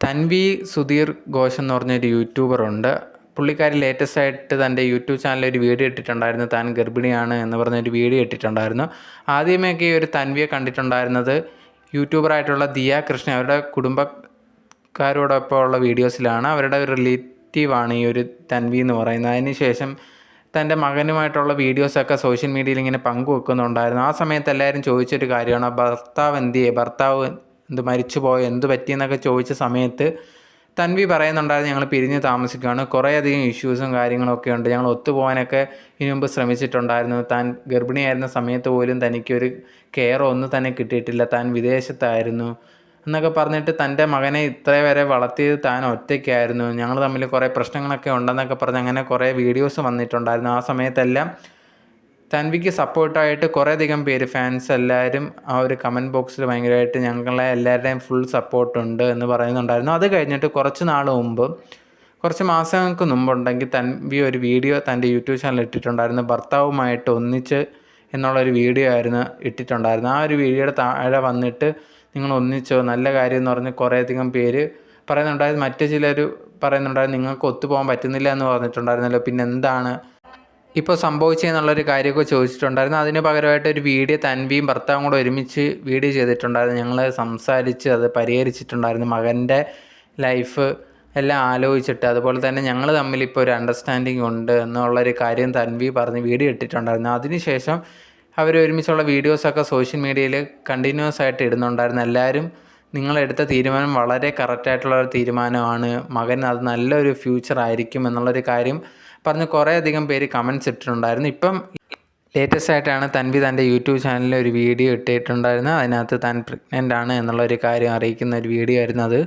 തൻവി സുധീർ ഘോഷ് എന്ന് പറഞ്ഞൊരു യൂട്യൂബറുണ്ട്. പുള്ളിക്കാരി ലേറ്റസ്റ്റ് ആയിട്ട് തൻ്റെ യൂട്യൂബ് ചാനലിൽ ഒരു വീഡിയോ ഇട്ടിട്ടുണ്ടായിരുന്നു. താൻ ഗർഭിണിയാണ് എന്ന് പറഞ്ഞൊരു വീഡിയോ ഇട്ടിട്ടുണ്ടായിരുന്നു. ആദ്യമേയൊക്കെ ഈ ഒരു തൻവിയെ കണ്ടിട്ടുണ്ടായിരുന്നത് യൂട്യൂബറായിട്ടുള്ള ദിയ കൃഷ്ണ അവരുടെ കുടുംബക്കാരോടൊപ്പം ഉള്ള വീഡിയോസിലാണ്. അവരുടെ ഒരു റിലേറ്റീവാണ് ഈ ഒരു തൻവി എന്ന് പറയുന്നത്. അതിനുശേഷം തൻ്റെ മകനുമായിട്ടുള്ള വീഡിയോസൊക്കെ സോഷ്യൽ മീഡിയയിൽ ഇങ്ങനെ പങ്കുവെക്കുന്നുണ്ടായിരുന്നു. ആ സമയത്ത് എല്ലാവരും ചോദിച്ചൊരു കാര്യമാണ്, ഭർത്താവ് എന്ത് മരിച്ചു പോയോ, എന്ത് പറ്റിയെന്നൊക്കെ ചോദിച്ച സമയത്ത് തൻവി പറയുന്നുണ്ടായിരുന്നു, ഞങ്ങൾ പിരിഞ്ഞ് താമസിക്കുകയാണ്, കുറേയധികം ഇഷ്യൂസും കാര്യങ്ങളൊക്കെ ഉണ്ട്, ഞങ്ങൾ ഒത്തുപോകാനൊക്കെ ഇതിനു മുമ്പ് ശ്രമിച്ചിട്ടുണ്ടായിരുന്നു, താൻ ഗർഭിണിയായിരുന്ന സമയത്ത് പോലും തനിക്കൊരു കെയറോ ഒന്നും തന്നെ കിട്ടിയിട്ടില്ല, താൻ വിദേശത്തായിരുന്നു എന്നൊക്കെ പറഞ്ഞിട്ട് തൻ്റെ മകനെ ഇത്ര വരെ വളർത്തിയത് താൻ ഒറ്റയ്ക്കായിരുന്നു, ഞങ്ങൾ തമ്മിൽ കുറേ പ്രശ്നങ്ങളൊക്കെ ഉണ്ടെന്നൊക്കെ പറഞ്ഞ് അങ്ങനെ കുറേ വീഡിയോസ് വന്നിട്ടുണ്ടായിരുന്നു. ആ സമയത്തെല്ലാം തൻവിക്ക് സപ്പോർട്ടായിട്ട് കുറേയധികം പേര് ഫാൻസ് എല്ലാവരും ആ ഒരു കമൻറ്റ് ബോക്സിൽ ഭയങ്കരമായിട്ട് ഞങ്ങളെ എല്ലാവരുടെയും ഫുൾ സപ്പോർട്ടുണ്ട് എന്ന് പറയുന്നുണ്ടായിരുന്നു. അത് കഴിഞ്ഞിട്ട് കുറച്ച് മാസങ്ങൾക്ക് മുമ്പുണ്ടെങ്കിൽ തൻവി ഒരു വീഡിയോ തൻ്റെ യൂട്യൂബ് ചാനലിൽ ഇട്ടിട്ടുണ്ടായിരുന്നു. ഭർത്താവുമായിട്ട് ഒന്നിച്ച് എന്നുള്ളൊരു വീഡിയോ ആയിരുന്നു ഇട്ടിട്ടുണ്ടായിരുന്നു. ആ ഒരു വീഡിയോയുടെ താഴെ വന്നിട്ട് നിങ്ങൾ ഒന്നിച്ചോ, നല്ല കാര്യം എന്ന് പറഞ്ഞ് കുറേയധികം പേര് പറയുന്നുണ്ടായിരുന്നു. മറ്റു ചിലർ പറയുന്നുണ്ടായിരുന്നു നിങ്ങൾക്ക് ഒത്തുപോകാൻ പറ്റുന്നില്ല എന്ന് പറഞ്ഞിട്ടുണ്ടായിരുന്നല്ലോ, പിന്നെ എന്താണ് ഇപ്പോൾ സംഭവിച്ചതെന്നുള്ളൊരു കാര്യമൊക്കെ ചോദിച്ചിട്ടുണ്ടായിരുന്നു. അതിന് പകരമായിട്ട് ഒരു വീഡിയോ തൻവിയും ഭർത്താവും കൂടെ ഒരുമിച്ച് വീഡിയോ ചെയ്തിട്ടുണ്ടായിരുന്നു. ഞങ്ങൾ സംസാരിച്ച് അത് പരിഹരിച്ചിട്ടുണ്ടായിരുന്നു, മകൻ്റെ ലൈഫ് എല്ലാം ആലോചിച്ചിട്ട്. അതുപോലെ തന്നെ ഞങ്ങൾ തമ്മിൽ ഇപ്പോൾ ഒരു അണ്ടർസ്റ്റാൻഡിങ് ഉണ്ട് എന്നുള്ളൊരു കാര്യം തൻവി പറഞ്ഞ് വീഡിയോ ഇട്ടിട്ടുണ്ടായിരുന്നു. അതിനുശേഷം അവർ ഒരുമിച്ചുള്ള വീഡിയോസൊക്കെ സോഷ്യൽ മീഡിയയിൽ കണ്ടിന്യൂസ് ആയിട്ട് ഇടുന്നുണ്ടായിരുന്നു. എല്ലാവരും നിങ്ങളെടുത്ത തീരുമാനം വളരെ കറക്റ്റായിട്ടുള്ളൊരു തീരുമാനമാണ്, മകൻ അത് നല്ലൊരു ഫ്യൂച്ചർ ആയിരിക്കും എന്നുള്ളൊരു കാര്യം പറഞ്ഞ് കുറേയധികം പേര് കമൻറ്റ്സ് ഇട്ടിട്ടുണ്ടായിരുന്നു. ഇപ്പം ലേറ്റസ്റ്റ് ആയിട്ടാണ് തൻവി തൻ്റെ യൂട്യൂബ് ചാനലിൽ ഒരു വീഡിയോ ഇട്ടിട്ടുണ്ടായിരുന്നത്. അതിനകത്ത് താൻ പ്രഗ്നൻ്റ് ആണ് എന്നുള്ളൊരു കാര്യം അറിയിക്കുന്ന ഒരു വീഡിയോ ആയിരുന്നു അത്.